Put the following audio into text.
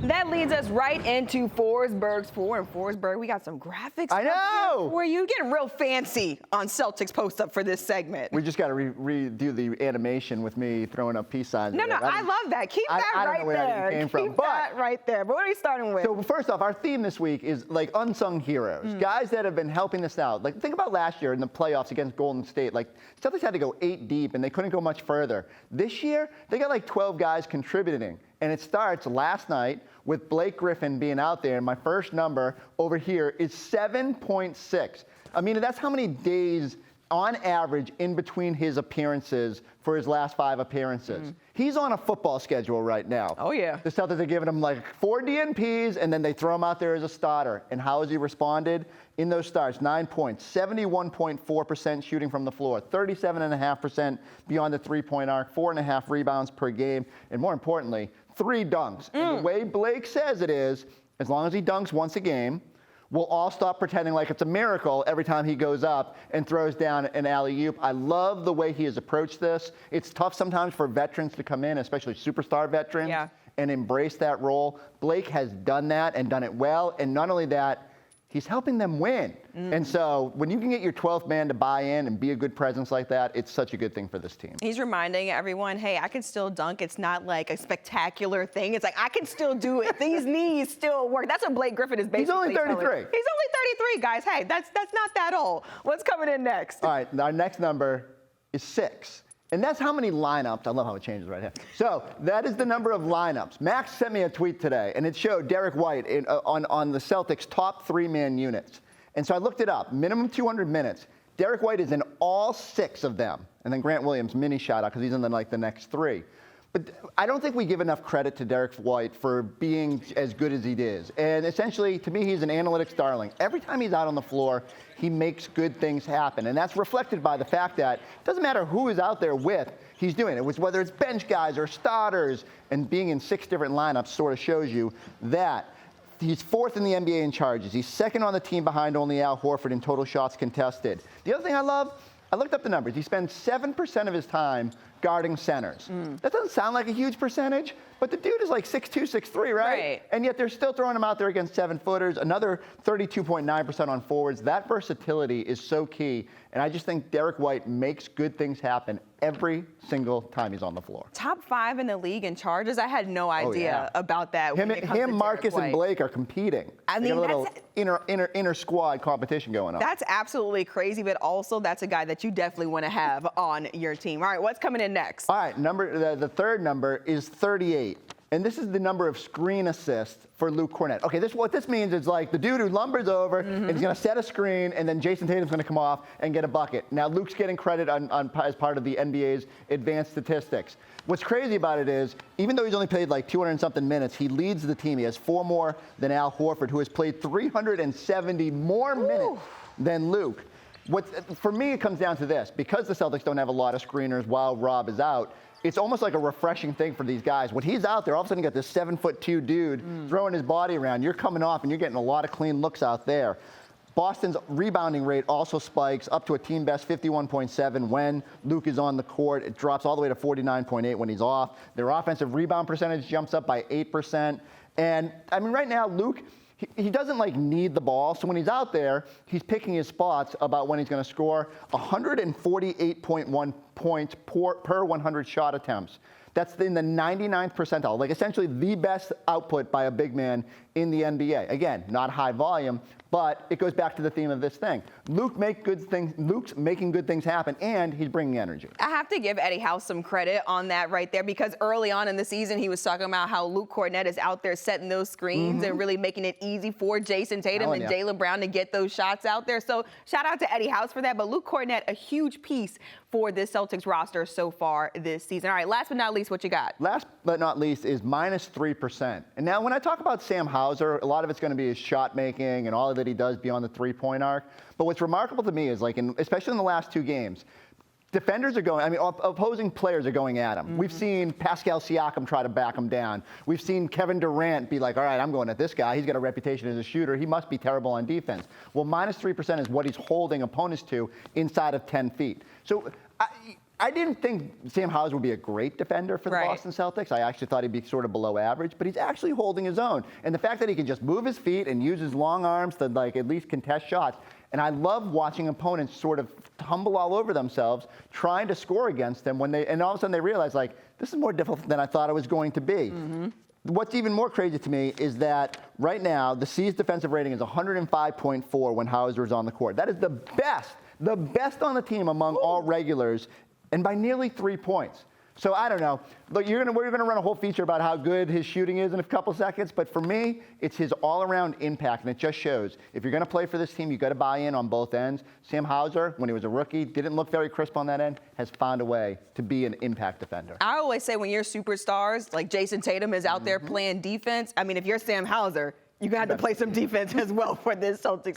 That leads us right into Forsberg's 4. And Forsberg, we got some graphics. I know. For you getting real fancy on Celtics Post Up for this segment. We just got to redo the animation with me throwing up peace signs. No, I love that. Keep that I don't right know where there. that came from. Keep that right there. But what are we starting with? So first off, our theme this week is like unsung heroes, guys that have been helping us out. Like think about last year in the playoffs against Golden State. Like Celtics had to go 8 deep and they couldn't go much further. This year, they got like 12 guys contributing. And it starts last night with Blake Griffin being out there. And my first number over here is 7.6. I mean, that's how many days on average in between his appearances for his last 5 appearances. He's on a football schedule right now. Oh, yeah. The Celtics are giving him like 4 DNPs, and then they throw him out there as a starter. And how has he responded in those starts? 9 points, 71.4% shooting from the floor, 37.5% beyond the three-point arc, 4.5 rebounds per game, and more importantly, 3 dunks. And the way Blake says it is, as long as he dunks once a game, we'll all stop pretending like it's a miracle every time he goes up and throws down an alley-oop. I love the way he has approached this. It's tough sometimes for veterans to come in, especially superstar veterans, and embrace that role. Blake has done that and done it well. And not only that, he's helping them win. And so when you can get your 12th man to buy in and be a good presence like that, it's such a good thing for this team. He's reminding everyone, hey, I can still dunk. It's not like a spectacular thing. It's like, I can still do it. These knees still work. That's what Blake Griffin is basically He's only 33. He's only 33, guys. Hey, that's not that old. What's coming in next? All right, our next number is 6. And that's how many lineups. I love how it changes right here. So that is the number of lineups. Max sent me a tweet today, and it showed Derek White on the Celtics' top 3-man units. And so I looked it up. Minimum 200 minutes. Derek White is in all 6 of them. And then Grant Williams, mini shout-out, because he's in the next 3. But I don't think we give enough credit to Derek White for being as good as he is. And essentially, to me, he's an analytics darling. Every time he's out on the floor, he makes good things happen. And that's reflected by the fact that it doesn't matter who he's out there with, he's doing it. Whether it's bench guys or starters, and being in 6 different lineups sort of shows you that. He's 4th in the NBA in charges. He's 2nd on the team behind only Al Horford in total shots contested. The other thing I love, I looked up the numbers. He spends 7% of his time guarding centers. That doesn't sound like a huge percentage, but the dude is like 6'2", 6'3", right? And yet they're still throwing him out there against 7-footers, another 32.9% on forwards. That versatility is so key, and I just think Derek White makes good things happen every single time he's on the floor. Top 5 in the league in charges. I had no idea about that. Him, Marcus, and Blake are competing. I mean, got a little inter squad competition going on. That's absolutely crazy, but also that's a guy that you definitely want to have on your team. All right, what's coming in next? All right, the third number is 38. And this is the number of screen assists for Luke Cornett. Okay, what this means is like the dude who lumbers over and he's going to set a screen, and then Jayson Tatum's going to come off and get a bucket. Now, Luke's getting credit as part of the NBA's advanced statistics. What's crazy about it is, even though he's only played like 200-something minutes, he leads the team. He has 4 more than Al Horford, who has played 370 more minutes than Luke. For me, it comes down to this. Because the Celtics don't have a lot of screeners while Rob is out, it's almost like a refreshing thing for these guys. When he's out there, all of a sudden you got this 7'2" dude throwing his body around. You're coming off and you're getting a lot of clean looks out there. Boston's rebounding rate also spikes up to a team best 51.7 when Luke is on the court. It drops all the way to 49.8 when he's off. Their offensive rebound percentage jumps up by 8%. And I mean, right now, Luke, he doesn't like need the ball. So when he's out there, he's picking his spots about when he's going to score. 148.1 points per 100 shot attempts. That's in the 99th percentile, like essentially the best output by a big man in the NBA. Again, not high volume, but it goes back to the theme of this thing. Luke's making good things happen, and he's bringing energy. I have to give Eddie House some credit on that right there, because early on in the season, he was talking about how Luke Cornett is out there setting those screens and really making it easy for Jayson Tatum and Jaylen Brown to get those shots out there. So shout out to Eddie House for that. But Luke Cornett, a huge piece for this Celtics roster so far this season. All right, last but not least, what you got? Last but not least is minus 3%. And now when I talk about Sam Hauser, a lot of it's going to be his shot making and all that he does beyond the three-point arc. But what's remarkable to me is, like, especially in the last 2 games, defenders are going, I mean, opposing players are going at him. We've seen Pascal Siakam try to back him down. We've seen Kevin Durant be like, all right, I'm going at this guy. He's got a reputation as a shooter. He must be terrible on defense. Well, minus 3% is what he's holding opponents to inside of 10 feet. So I didn't think Sam Hauser would be a great defender for the Boston Celtics. I actually thought he'd be sort of below average, but he's actually holding his own. And the fact that he can just move his feet and use his long arms to like at least contest shots. And I love watching opponents sort of tumble all over themselves trying to score against them and all of a sudden they realize like, this is more difficult than I thought it was going to be. What's even more crazy to me is that right now the C's defensive rating is 105.4 when Hauser is on the court. That is the best on the team among all regulars, and by nearly 3 points. So I don't know. Look, we're going to run a whole feature about how good his shooting is in a couple seconds, but for me, it's his all-around impact, and it just shows. If you're going to play for this team, you've got to buy in on both ends. Sam Hauser, when he was a rookie, didn't look very crisp on that end, has found a way to be an impact defender. I always say when you're superstars, like Jayson Tatum is out there playing defense, I mean, if you're Sam Hauser, you're going to have to play some defense as well for this Celtics team.